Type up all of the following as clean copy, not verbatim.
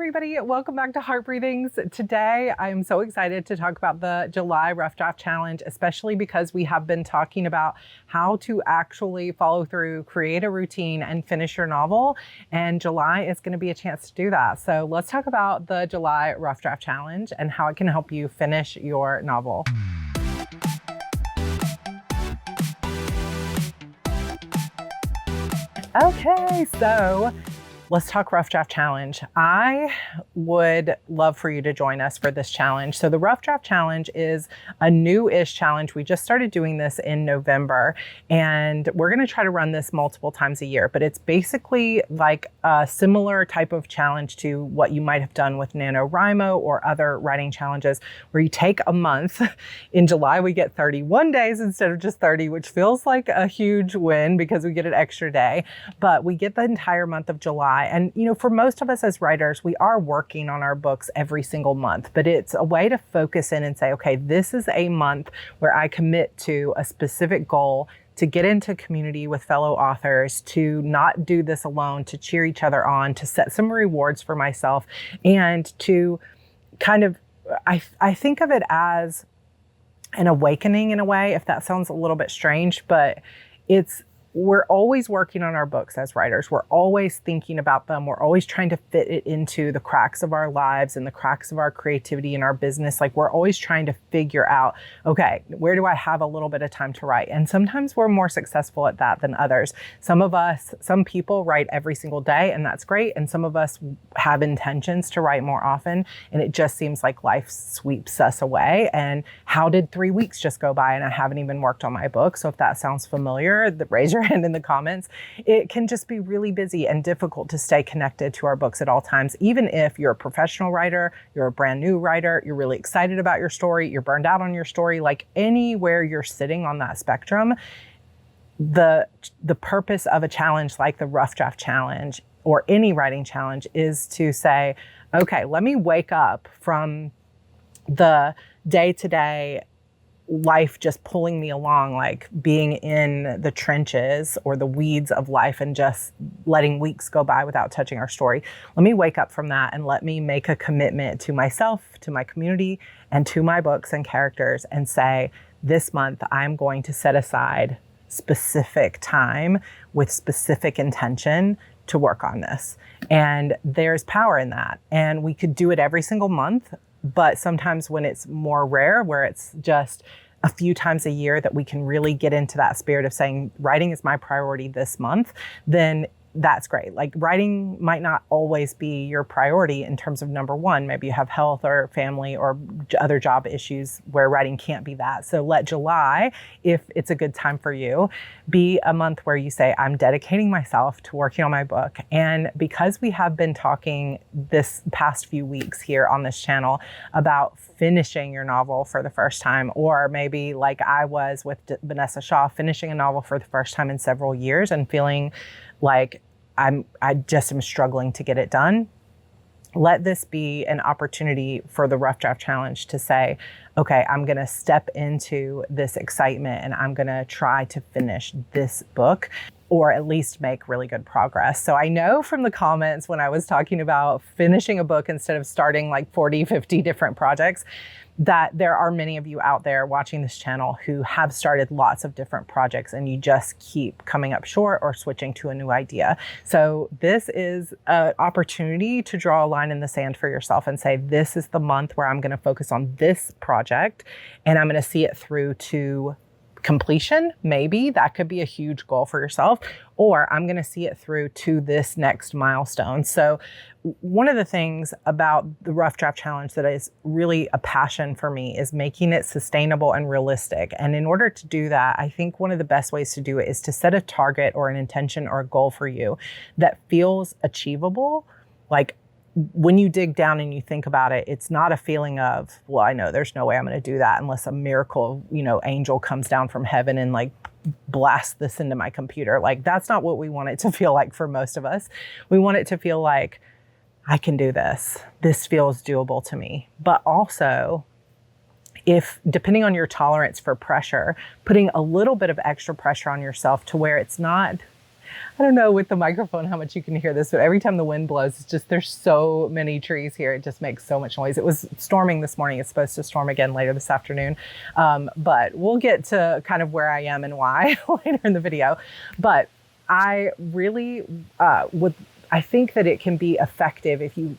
everybody. Welcome back to Heart Breathings. Today, I'm so excited to talk about the July Rough Draft Challenge, especially because we have been talking about how to actually follow through, create a routine, and finish your novel. And July is going to be a chance to do that. So let's talk about the July Rough Draft Challenge and how it can help you finish your novel. Okay, so let's talk Rough Draft Challenge. I would love for you to join us for this challenge. So the Rough Draft Challenge is a new-ish challenge. We just started doing this in November, and we're going to try to run this multiple times a year, but it's basically like a similar type of challenge to what you might have done with NaNoWriMo or other writing challenges, where you take a month. In July, we get 31 days instead of just 30, which feels like a huge win because we get an extra day, but we get the entire month of July. And, you know, for most of us as writers, we are working on our books every single month, but it's a way to focus in and say, okay, this is a month where I commit to a specific goal, to get into community with fellow authors, to not do this alone, to cheer each other on, to set some rewards for myself, and to kind of, I think of it as an awakening in a way, if that sounds a little bit strange, but we're always working on our books as writers. We're always thinking about them. We're always trying to fit it into the cracks of our lives and the cracks of our creativity and our business. Like, we're always trying to figure out, okay, where do I have a little bit of time to write? And sometimes we're more successful at that than others. Some people write every single day, and that's great. And some of us have intentions to write more often, and it just seems like life sweeps us away. And how did 3 weeks just go by and I haven't even worked on my book? So if that sounds familiar, raise your hand in the comments. It can just be really busy and difficult to stay connected to our books at all times. Even if you're a professional writer, you're a brand new writer, you're really excited about your story, you're burned out on your story, like anywhere you're sitting on that spectrum, the purpose of a challenge like the Rough Draft Challenge or any writing challenge is to say, okay, let me wake up from the day-to-day life just pulling me along, like being in the trenches or the weeds of life and just letting weeks go by without touching our story. Let me wake up from that and let me make a commitment to myself, to my community, and to my books and characters, and say, this month I'm going to set aside specific time with specific intention to work on this. And there's power in that. And we could do it every single month. But sometimes when it's more rare, where it's just a few times a year that we can really get into that spirit of saying, writing is my priority this month, then that's great. Like, writing might not always be your priority in terms of number one. Maybe you have health or family or other job issues where writing can't be that. So let July, if it's a good time for you, be a month where you say, I'm dedicating myself to working on my book. And because we have been talking this past few weeks here on this channel about finishing your novel for the first time, or maybe like I was with Vanessa Shaw, finishing a novel for the first time in several years and feeling like I just am struggling to get it done. Let this be an opportunity for the Rough Draft Challenge to say, okay, I'm going to step into this excitement and I'm going to try to finish this book, or at least make really good progress. So I know from the comments when I was talking about finishing a book instead of starting like 40, 50 different projects, that there are many of you out there watching this channel who have started lots of different projects and you just keep coming up short or switching to a new idea. So this is an opportunity to draw a line in the sand for yourself and say, this is the month where I'm going to focus on this project and I'm going to see it through to completion. Maybe that could be a huge goal for yourself, or I'm going to see it through to this next milestone. So one of the things about the Rough Draft Challenge that is really a passion for me is making it sustainable and realistic. And in order to do that, I think one of the best ways to do it is to set a target or an intention or a goal for you that feels achievable. Like, when you dig down and you think about it, it's not a feeling of, well, I know there's no way I'm going to do that unless a miracle, angel comes down from heaven and like blasts this into my computer. Like, that's not what we want it to feel like for most of us. We want it to feel like, I can do this. This feels doable to me. But also, if depending on your tolerance for pressure, putting a little bit of extra pressure on yourself to where it's not I don't know with the microphone how much you can hear this, but every time the wind blows, it's just, there's so many trees here. It just makes so much noise. It was storming this morning. It's supposed to storm again later this afternoon. But we'll get to kind of where I am and why later in the video. But I really I think that it can be effective if you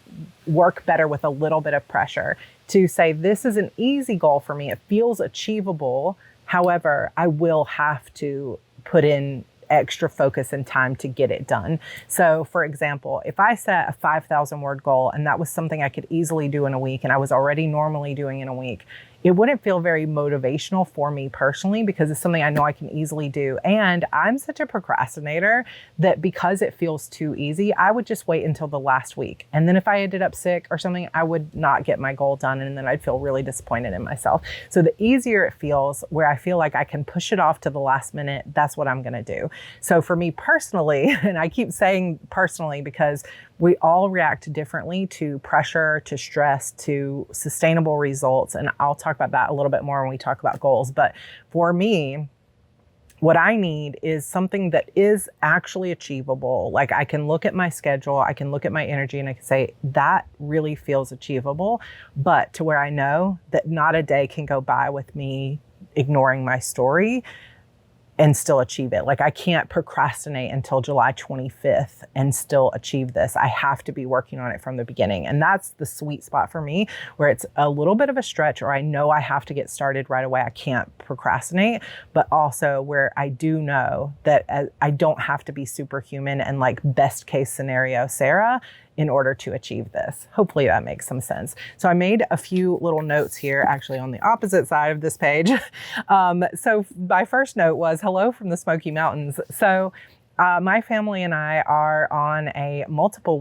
work better with a little bit of pressure to say, this is an easy goal for me. It feels achievable. However, I will have to put in extra focus and time to get it done. So for example, if I set a 5,000 word goal and that was something I could easily do in a week and I was already normally doing in a week, it wouldn't feel very motivational for me personally because it's something I know I can easily do. And I'm such a procrastinator that because it feels too easy, I would just wait until the last week. And then if I ended up sick or something, I would not get my goal done. And then I'd feel really disappointed in myself. So the easier it feels, where I feel like I can push it off to the last minute, that's what I'm going to do. So for me personally, and I keep saying personally because we all react differently to pressure, to stress, to sustainable results. And I'll talk about that a little bit more when we talk about goals. But for me, what I need is something that is actually achievable. Like I can look at my schedule, I can look at my energy and I can say, that really feels achievable. But to where I know that not a day can go by with me ignoring my story and still achieve it. Like I can't procrastinate until July 25th and still achieve this. I have to be working on it from the beginning. And that's the sweet spot for me, where it's a little bit of a stretch or I know I have to get started right away. I can't procrastinate, but also where I do know that I don't have to be superhuman and like best case scenario Sarah in order to achieve this. Hopefully that makes some sense. So I made a few little notes here, actually on the opposite side of this page. So my first note was hello from the Smoky Mountains. So my family and I are on a multiple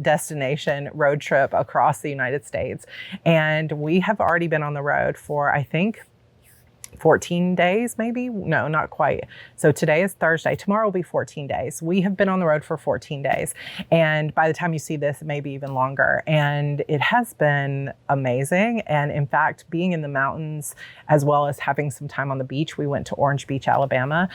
destination road trip across the United States. And we have already been on the road for, I think, 14 days, maybe? No, not quite. So today is Thursday. Tomorrow will be 14 days. We have been on the road for 14 days. And by the time you see this, maybe even longer. And it has been amazing. And in fact, being in the mountains, as well as having some time on the beach, we went to Orange Beach, Alabama.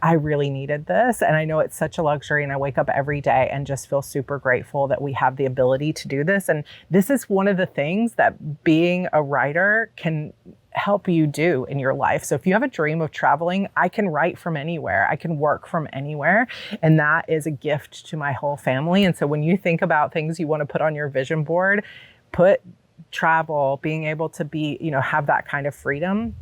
I really needed this. And I know it's such a luxury. And I wake up every day and just feel super grateful that we have the ability to do this. And this is one of the things that being a writer can help you do in your life. So if you have a dream of traveling, I can write from anywhere. I can work from anywhere. And that is a gift to my whole family. And so when you think about things you want to put on your vision board, put travel, being able to be, have that kind of freedom.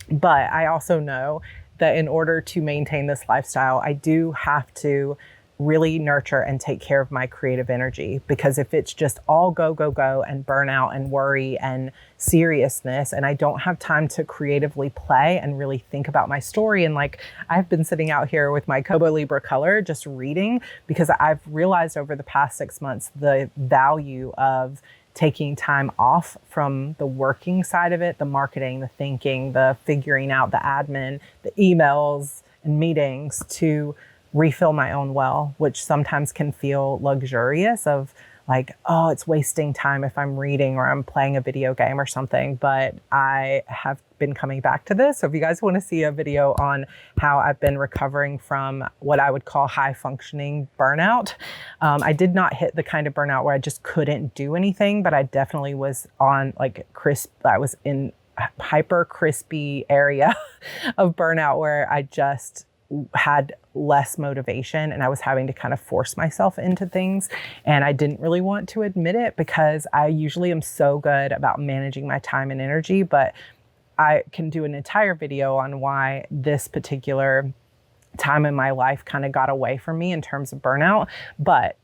But I also know that in order to maintain this lifestyle, I do have to really nurture and take care of my creative energy, because if it's just all go, go, go and burnout and worry and seriousness, and I don't have time to creatively play and really think about my story. And like, I've been sitting out here with my Kobo Libra color, just reading, because I've realized over the past 6 months, the value of taking time off from the working side of it, the marketing, the thinking, the figuring out, the admin, the emails and meetings, to refill my own well, which sometimes can feel luxurious of like, oh, it's wasting time if I'm reading or I'm playing a video game or something. But I have been coming back to this. So if you guys want to see a video on how I've been recovering from what I would call high functioning burnout, I did not hit the kind of burnout where I just couldn't do anything, but I definitely was on like I was in hyper crispy area of burnout where I just had less motivation and I was having to kind of force myself into things. And I didn't really want to admit it because I usually am so good about managing my time and energy, but I can do an entire video on why this particular time in my life kind of got away from me in terms of burnout. But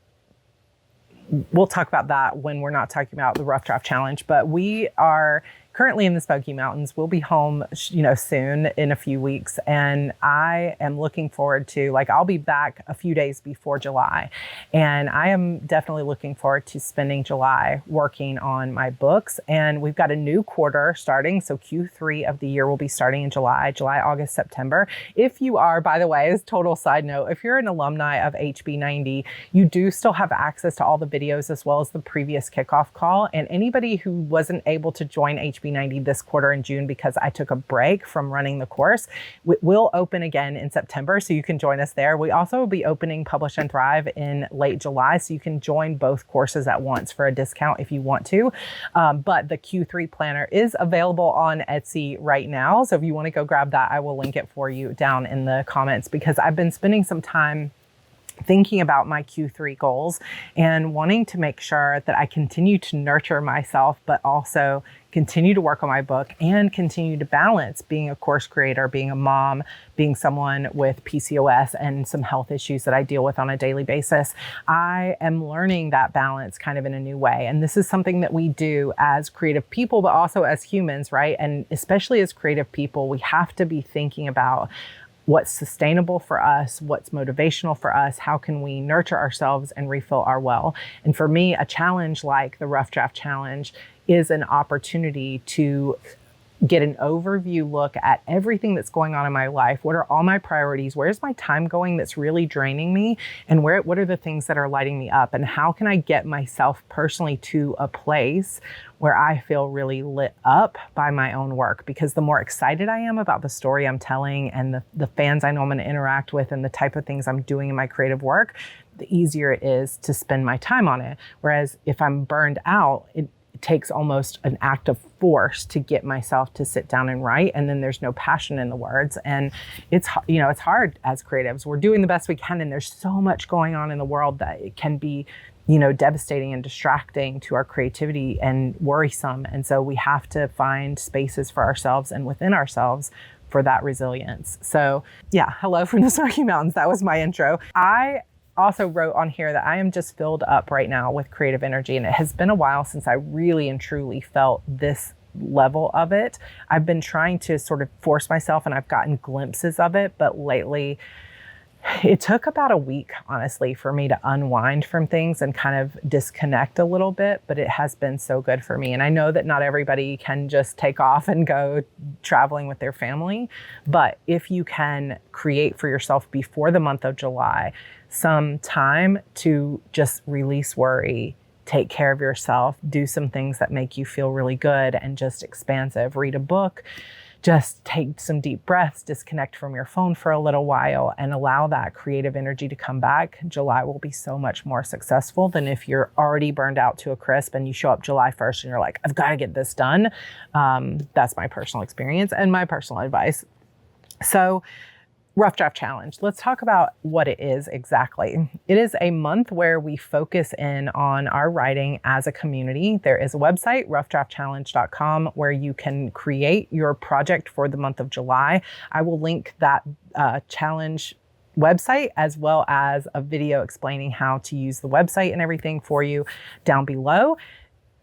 we'll talk about that when we're not talking about the Rough Draft Challenge. But we are currently in the Smoky Mountains. We'll be home, soon in a few weeks. And I am looking forward to, I'll be back a few days before July. And I am definitely looking forward to spending July working on my books. And we've got a new quarter starting. So Q3 of the year will be starting in July, August, September. If you are, by the way, as total side note, if you're an alumni of HB90, you do still have access to all the videos as well as the previous kickoff call. And anybody who wasn't able to join HB HB90 this quarter in June because I took a break from running the course. We'll open again in September, so you can join us there. We also will be opening Publish and Thrive in late July, so you can join both courses at once for a discount if you want to. But the Q3 planner is available on Etsy right now. So if you want to go grab that, I will link it for you down in the comments, because I've been spending some time thinking about my Q3 goals and wanting to make sure that I continue to nurture myself, but also continue to work on my book and continue to balance being a course creator, being a mom, being someone with PCOS and some health issues that I deal with on a daily basis. I am learning that balance kind of in a new way. And this is something that we do as creative people, but also as humans, right? And especially as creative people, we have to be thinking about what's sustainable for us, what's motivational for us, how can we nurture ourselves and refill our well. And for me, a challenge like the Rough Draft Challenge is an opportunity to get an overview look at everything that's going on in my life. What are all my priorities? Where's my time going that's really draining me? And what are the things that are lighting me up? And how can I get myself personally to a place where I feel really lit up by my own work? Because the more excited I am about the story I'm telling and the fans I know I'm going to interact with and the type of things I'm doing in my creative work, the easier it is to spend my time on it. Whereas if I'm burned out, it takes almost an act of force to get myself to sit down and write, and then there's no passion in the words. And it's hard as creatives. We're doing the best we can, and there's so much going on in the world that it can be devastating and distracting to our creativity and worrisome. And so we have to find spaces for ourselves and within ourselves for that resilience. So yeah, hello from the Smoky Mountains. That was my intro. I also wrote on here that I am just filled up right now with creative energy, and it has been a while since I really and truly felt this level of it. I've been trying to sort of force myself, and I've gotten glimpses of it, but lately it took about a week, honestly, for me to unwind from things and kind of disconnect a little bit, but it has been so good for me. And I know that not everybody can just take off and go traveling with their family, but if you can create for yourself before the month of July some time to just release worry, take care of yourself, do some things that make you feel really good and just expansive, read a book, just take some deep breaths, disconnect from your phone for a little while, and allow that creative energy to come back. July will be so much more successful than if you're already burned out to a crisp and you show up July 1st and you're like, I've got to get this done. That's my personal experience and my personal advice. So, Rough Draft Challenge. Let's talk about what it is exactly. It is a month where we focus in on our writing as a community. There is a website, roughdraftchallenge.com, where you can create your project for the month of July. I will link that challenge website as well as a video explaining how to use the website and everything for you down below.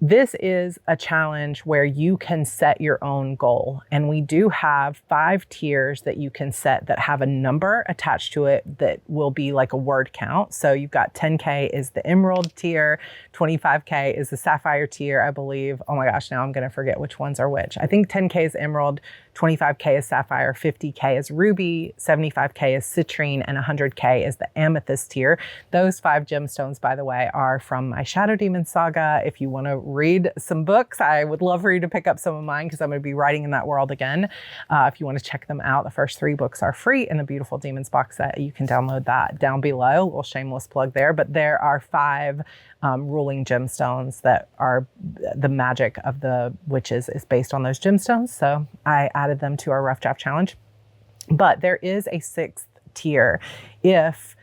This is a challenge where you can set your own goal. And we do have 5 tiers that you can set that have a number attached to it that will be like a word count. So you've got 10K is the emerald tier, 25K is the sapphire tier, I believe. Oh my gosh, now I'm going to forget which ones are which. I think 10K is emerald, 25K is sapphire, 50K is ruby, 75K is citrine, and 100K is the amethyst tier. Those 5 gemstones, by the way, are from my Shadow Demon saga. If you want to read some books, I would love for you to pick up some of mine because I'm going to be writing in that world again. If you want to check them out, the first 3 books are free in the Beautiful Demons box set. You can download that down below. A little shameless plug there, but there are 5 ruling gemstones that are the magic of the witches is based on those gemstones. So I added them to our Rough Draft Challenge. But there is a 6th tier if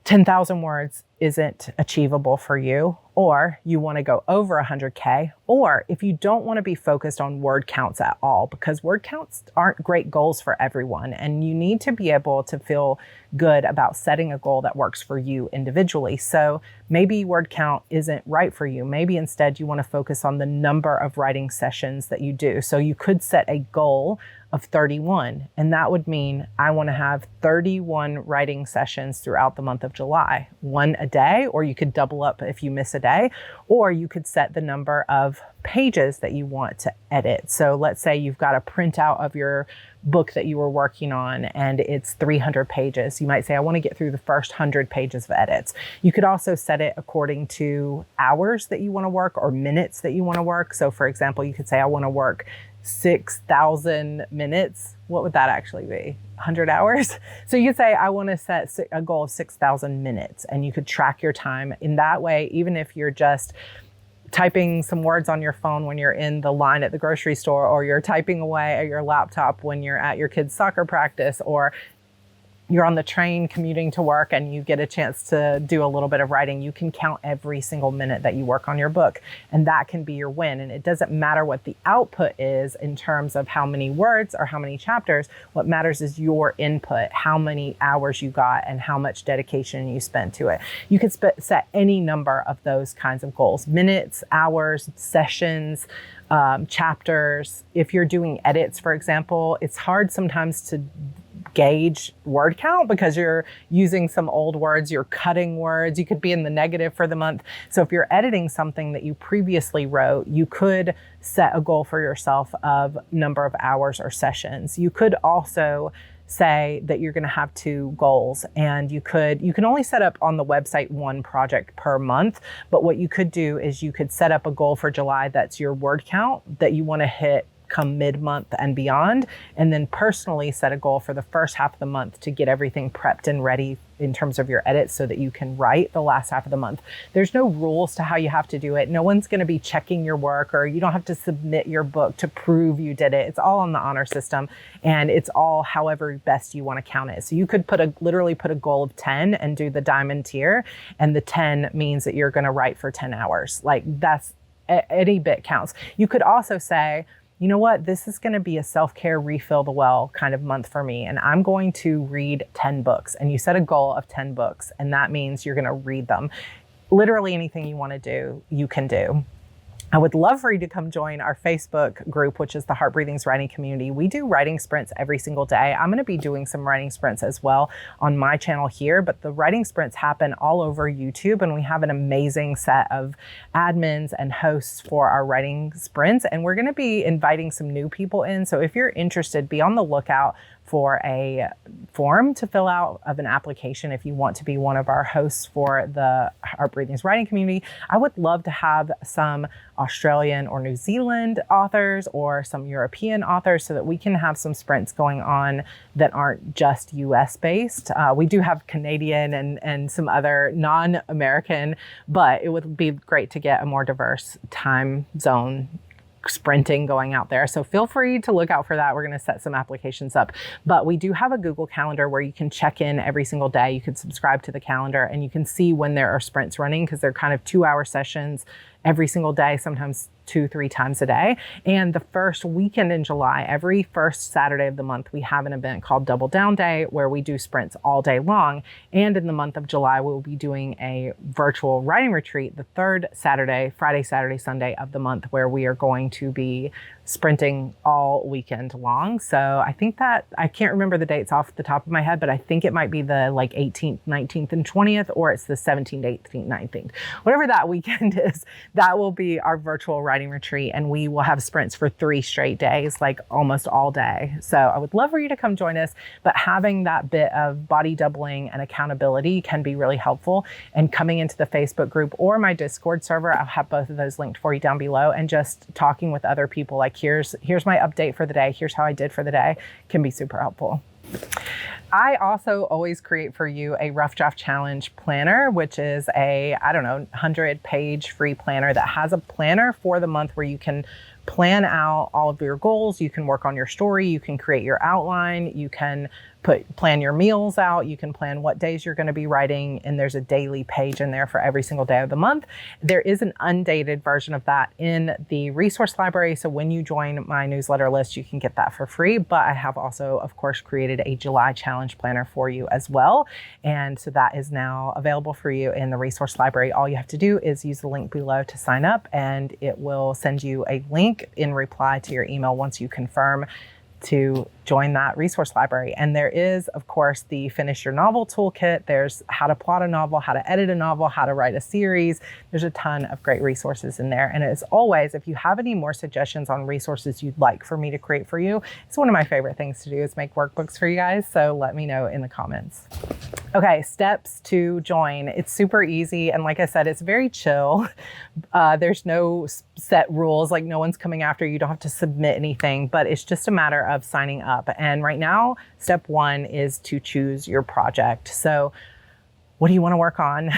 10,000 words isn't achievable for you, or you want to go over 100K, or if you don't want to be focused on word counts at all, because word counts aren't great goals for everyone. And you need to be able to feel good about setting a goal that works for you individually. So maybe word count isn't right for you. Maybe instead you want to focus on the number of writing sessions that you do. So you could set a goal of 31. And that would mean I want to have 31 writing sessions throughout the month of July, one a day, or you could double up if you miss a day, or you could set the number of pages that you want to edit. So let's say you've got a printout of your book that you were working on and it's 300 pages. You might say, I want to get through the first 100 pages of edits. You could also set it according to hours that you want to work or minutes that you want to work. So for example, you could say, I want to work 6,000 minutes. What would that actually be? 100 hours? So you could say, I want to set a goal of 6,000 minutes, and you could track your time in that way. Even if you're just typing some words on your phone when you're in the line at the grocery store, or you're typing away at your laptop when you're at your kid's soccer practice, or you're on the train commuting to work and you get a chance to do a little bit of writing, you can count every single minute that you work on your book. And that can be your win. And it doesn't matter what the output is in terms of how many words or how many chapters. What matters is your input, how many hours you got and how much dedication you spent to it. You could set any number of those kinds of goals: minutes, hours, sessions, chapters. If you're doing edits, for example, it's hard sometimes to gauge word count because you're using some old words, you're cutting words, you could be in the negative for the month. So if you're editing something that you previously wrote, you could set a goal for yourself of number of hours or sessions. You could also say that you're going to have 2 goals, and you can only set up on the website 1 project per month. But what you could do is you could set up a goal for July that's your word count that you want to hit come mid-month and beyond, and then personally set a goal for the first half of the month to get everything prepped and ready in terms of your edits so that you can write the last half of the month. There's no rules to how you have to do it. No one's going to be checking your work, or you don't have to submit your book to prove you did it. It's all on the honor system, and it's all however best you want to count it. So you could literally put a goal of 10 and do the diamond tier, and the 10 means that you're going to write for 10 hours. Like, that's any bit counts. You could also say, you know what, this is going to be a self-care, refill the well kind of month for me, and I'm going to read 10 books. And you set a goal of 10 books, and that means you're going to read them. Literally anything you want to do, you can do. I would love for you to come join our Facebook group, which is the Heart Breathings Writing Community. We do writing sprints every single day. I'm going to be doing some writing sprints as well on my channel here, but the writing sprints happen all over YouTube, and we have an amazing set of admins and hosts for our writing sprints, and we're going to be inviting some new people in. So if you're interested, be on the lookout for a form to fill out of an application if you want to be one of our hosts for the Heart Breathings Writing Community. I would love to have some Australian or New Zealand authors or some European authors so that we can have some sprints going on that aren't just US based. We do have Canadian and some other non-American, but it would be great to get a more diverse time zone sprinting going out there. So feel free to look out for that. We're going to set some applications up, but we do have a Google Calendar where you can check in every single day. You can subscribe to the calendar and you can see when there are sprints running, because they're kind of 2-hour sessions every single day, sometimes 2-3 times a day. And the first weekend in July, every first Saturday of the month, we have an event called Double Down Day where we do sprints all day long. And in the month of July, we'll be doing a virtual writing retreat the third Saturday, Friday, Saturday, Sunday of the month, where we are going to be sprinting all weekend long. So I think that, I can't remember the dates off the top of my head, but I think it might be the 18th, 19th, and 20th, or it's the 17th, 18th, 19th. Whatever that weekend is, that will be our virtual writing retreat, and we will have sprints for 3 straight days, like almost all day. So I would love for you to come join us, but having that bit of body doubling and accountability can be really helpful. And coming into the Facebook group or my Discord server, I'll have both of those linked for you down below, and just talking with other people, like here's my update for the day, here's how I did for the day, can be super helpful. I also always create for you a Rough Draft Challenge planner, which is a, 100-page free planner that has a planner for the month where you can plan out all of your goals. You can work on your story. You can create your outline. You can plan your meals out. You can plan what days you're going to be writing. And there's a daily page in there for every single day of the month. There is an undated version of that in the resource library. So when you join my newsletter list, you can get that for free. But I have also, of course, created a July challenge planner for you as well. And so that is now available for you in the resource library. All you have to do is use the link below to sign up, and it will send you a link in reply to your email once you confirm to join that resource library. And there is, of course, the Finish Your Novel toolkit. There's how to plot a novel, how to edit a novel, how to write a series. There's a ton of great resources in there. And as always, if you have any more suggestions on resources you'd like for me to create for you, it's one of my favorite things to do is make workbooks for you guys. So let me know in the comments. Okay, steps to join. It's super easy. And like I said, it's very chill. There's no set rules, like no one's coming after you. You don't have to submit anything, but it's just a matter of signing up. And right now, step one is to choose your project. So what do you want to work on?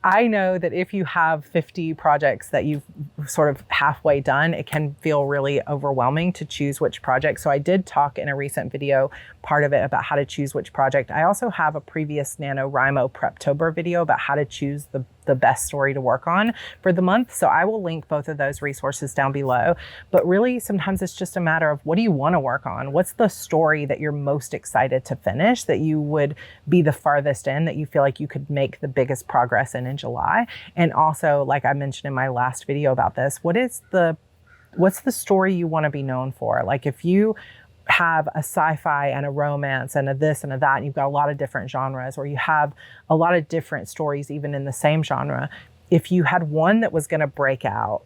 I know that if you have 50 projects that you've sort of halfway done, it can feel really overwhelming to choose which project. So I did talk in a recent video, part of it about how to choose which project. I also have a previous NaNoWriMo Preptober video about how to choose the best story to work on for the month. So I will link both of those resources down below. But really, sometimes it's just a matter of what do you want to work on? What's the story that you're most excited to finish, that you would be the farthest in, that you feel like you could make the biggest progress in July? And also, like I mentioned in my last video about this, what's the story you want to be known for? Like if you have a sci-fi and a romance and a this and a that, and you've got a lot of different genres, or you have a lot of different stories even in the same genre, if you had one that was going to break out,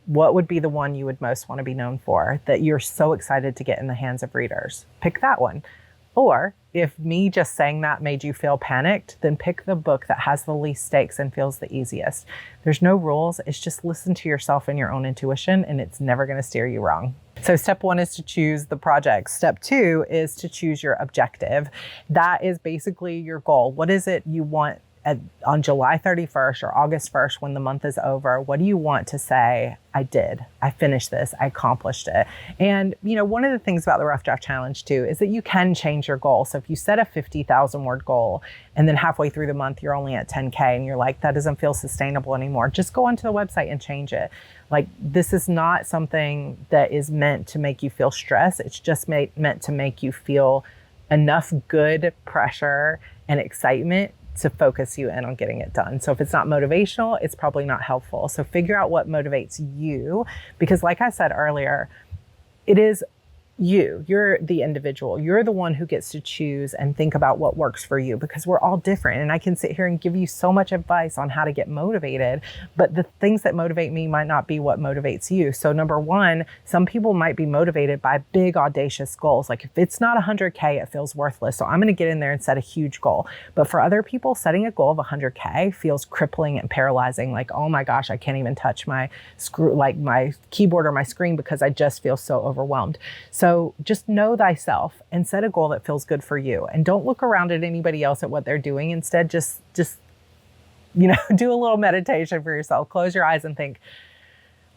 what would be the one you would most want to be known for, that you're so excited to get in the hands of readers? Pick that one. Or if me just saying that made you feel panicked, then pick the book that has the least stakes and feels the easiest. There's no rules. It's just listen to yourself and your own intuition, and it's never going to steer you wrong. So step one is to choose the project. Step two is to choose your objective. That is basically your goal. What is it you want on July 31st or August 1st when the month is over? What do you want to say, I did, I finished this, I accomplished it? And one of the things about the Rough Draft Challenge too is that you can change your goal. So if you set a 50,000 word goal and then halfway through the month you're only at 10K and you're like, that doesn't feel sustainable anymore, just go onto the website and change it. Like, this is not something that is meant to make you feel stress. It's just meant to make you feel enough good pressure and excitement to focus you in on getting it done. So if it's not motivational, it's probably not helpful. So figure out what motivates you, because like I said earlier, it is you're the individual. You're the one who gets to choose and think about what works for you, because we're all different. And I can sit here and give you so much advice on how to get motivated, but the things that motivate me might not be what motivates you. So number one, some people might be motivated by big audacious goals. Like if it's not 100K, it feels worthless. So I'm going to get in there and set a huge goal. But for other people, setting a goal of 100K feels crippling and paralyzing. Like, oh my gosh, I can't even touch my my keyboard or my screen because I just feel so overwhelmed. So just know thyself and set a goal that feels good for you. And don't look around at anybody else at what they're doing. Instead, just do a little meditation for yourself. Close your eyes and think,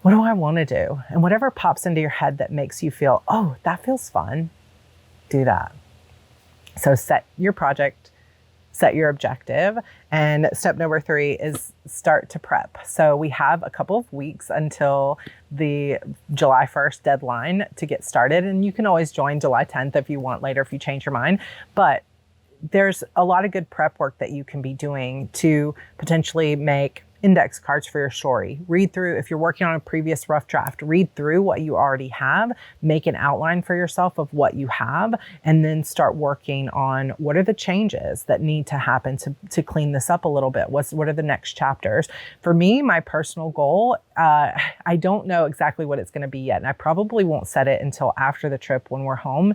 what do I want to do? And whatever pops into your head that makes you feel, oh, that feels fun, do that. So set your project, set your objective. And step number 3 is start to prep. So we have a couple of weeks until the July 1st deadline to get started. And you can always join July 10th if you want later, if you change your mind. But there's a lot of good prep work that you can be doing to potentially make index cards for your story. Read through, if you're working on a previous rough draft, read through what you already have, make an outline for yourself of what you have, and then start working on what are the changes that need to happen to clean this up a little bit. What are the next chapters? For me, my personal goal, I don't know exactly what it's going to be yet, and I probably won't set it until after the trip when we're home.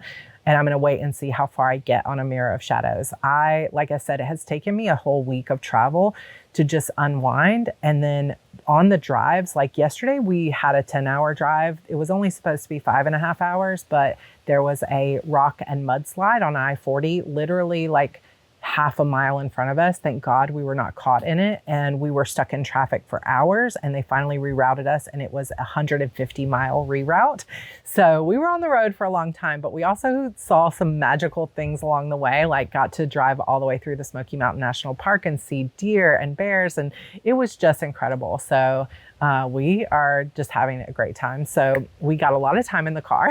And I'm going to wait and see how far I get on A Mirror of Shadows. Like I said, it has taken me a whole week of travel to just unwind. And then on the drives, like yesterday, we had a 10-hour drive. It was only supposed to be 5.5 hours, but there was a rock and mudslide on I-40, literally like half a mile in front of us. Thank God we were not caught in it, and we were stuck in traffic for hours, and they finally rerouted us, and it was a 150-mile reroute. So we were on the road for a long time, but we also saw some magical things along the way, like got to drive all the way through the Smoky Mountain National Park and see deer and bears, and it was just incredible. So we are just having a great time. So we got a lot of time in the car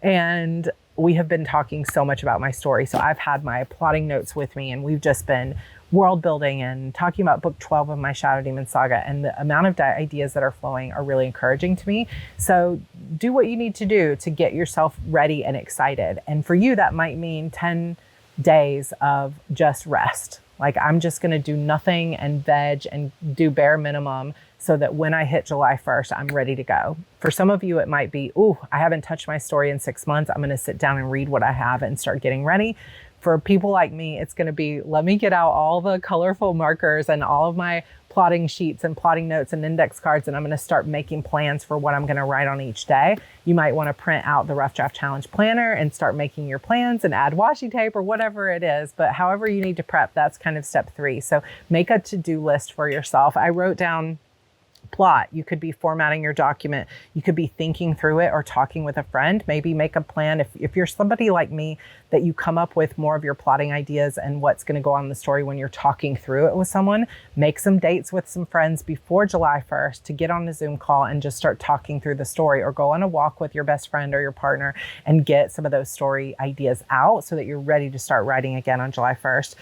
and we have been talking so much about my story. So I've had my plotting notes with me, and we've just been world building and talking about book 12 of my Shadow Demon saga, and the amount of ideas that are flowing are really encouraging to me. So do what you need to do to get yourself ready and excited. And for you, that might mean 10 days of just rest. Like, I'm just going to do nothing and veg and do bare minimum so that when I hit July 1st, I'm ready to go. For some of you, it might be, ooh, I haven't touched my story in 6 months. I'm going to sit down and read what I have and start getting ready. For people like me, it's going to be, let me get out all the colorful markers and all of my plotting sheets and plotting notes and index cards, and I'm going to start making plans for what I'm going to write on each day. You might want to print out the Rough Draft Challenge planner and start making your plans and add washi tape or whatever it is. But however you need to prep, that's kind of step 3. So make a to-do list for yourself. I wrote down plot. You could be formatting your document. You could be thinking through it or talking with a friend. Maybe make a plan. If you're somebody like me, that you come up with more of your plotting ideas and what's going to go on in the story when you're talking through it with someone, make some dates with some friends before July 1st to get on a Zoom call and just start talking through the story, or go on a walk with your best friend or your partner and get some of those story ideas out so that you're ready to start writing again on July 1st.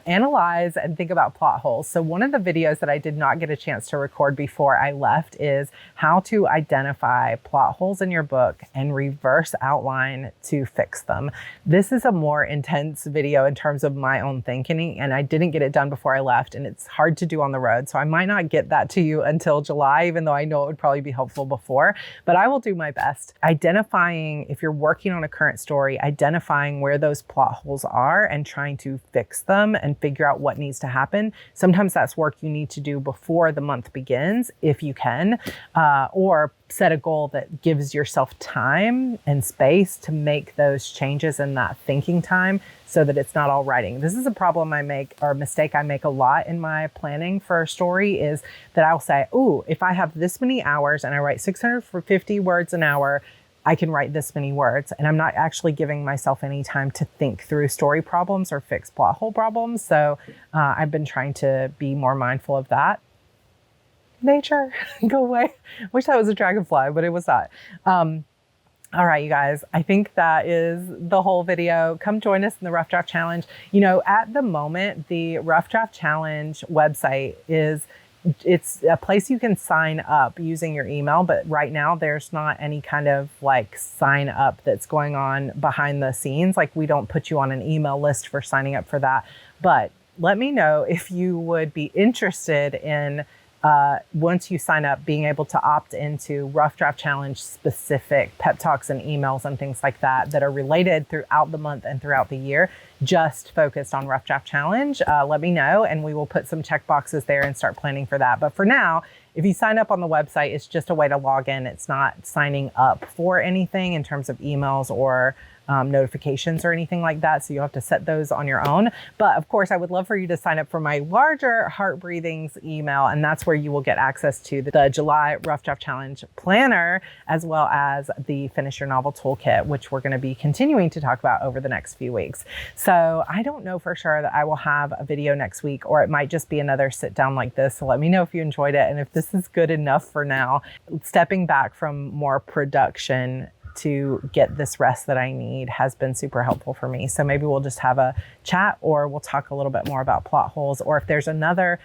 Analyze and think about plot holes. So one of the videos that I did not get a chance to record before I left is how to identify plot holes in your book and reverse outline to fix them. This is a more intense video in terms of my own thinking, and I didn't get it done before I left, and it's hard to do on the road. So I might not get that to you until July, even though I know it would probably be helpful before, but I will do my best. Identifying, if you're working on a current story, identifying where those plot holes are and trying to fix them and figure out what needs to happen. Sometimes that's work you need to do before the month begins, if you can, or set a goal that gives yourself time and space to make those changes in that thinking time so that it's not all writing. This is a problem I make, or a mistake I make a lot in my planning for a story, is that I'll say, ooh, if I have this many hours and I write 650 words an hour, I can write this many words. And I'm not actually giving myself any time to think through story problems or fix plot hole problems. So I've been trying to be more mindful of that. Nature, go away. Wish that was a dragonfly, but it was not. All right, you guys, I think that is the whole video. Come join us in the Rough Draft Challenge. You know, at the moment, the Rough Draft Challenge website it's a place you can sign up using your email, but right now there's not any kind of like sign up that's going on behind the scenes. Like, we don't put you on an email list for signing up for that. But let me know if you would be interested in once you sign up, being able to opt into Rough Draft Challenge specific pep talks and emails and things like that that are related throughout the month and throughout the year, just focused on Rough Draft Challenge. Let me know, and we will put some check boxes there and start planning for that. But for now, if you sign up on the website, it's just a way to log in. It's not signing up for anything in terms of emails or notifications or anything like that. So you'll have to set those on your own. But of course, I would love for you to sign up for my larger Heart Breathings email. And that's where you will get access to the July Rough Draft Challenge planner, as well as the Finish Your Novel Toolkit, which we're going to be continuing to talk about over the next few weeks. So I don't know for sure that I will have a video next week, or it might just be another sit down like this. So let me know if you enjoyed it and if this is good enough for now. Stepping back from more production to get this rest that I need has been super helpful for me. So maybe we'll just have a chat, or we'll talk a little bit more about plot holes, or if there's another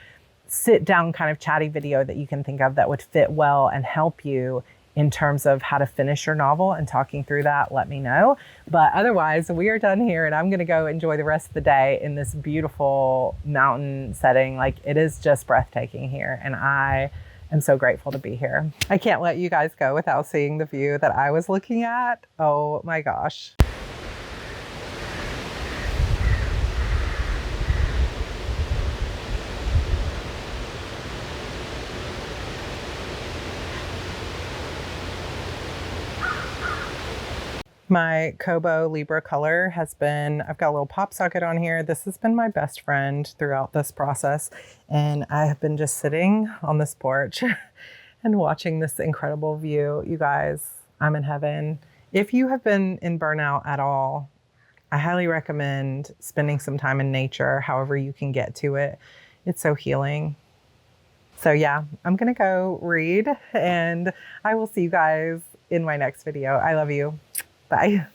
sit down kind of chatty video that you can think of that would fit well and help you in terms of how to finish your novel and talking through that, let me know. But otherwise, we are done here, and I'm going to go enjoy the rest of the day in this beautiful mountain setting. Like, it is just breathtaking here, and I am so grateful to be here. I can't let you guys go without seeing the view that I was looking at. Oh my gosh. My Kobo Libra color has been, I've got a little pop socket on here. This has been my best friend throughout this process. And I have been just sitting on this porch and watching this incredible view. You guys, I'm in heaven. If you have been in burnout at all, I highly recommend spending some time in nature, however you can get to it. It's so healing. So yeah, I'm gonna go read, and I will see you guys in my next video. I love you. Bye.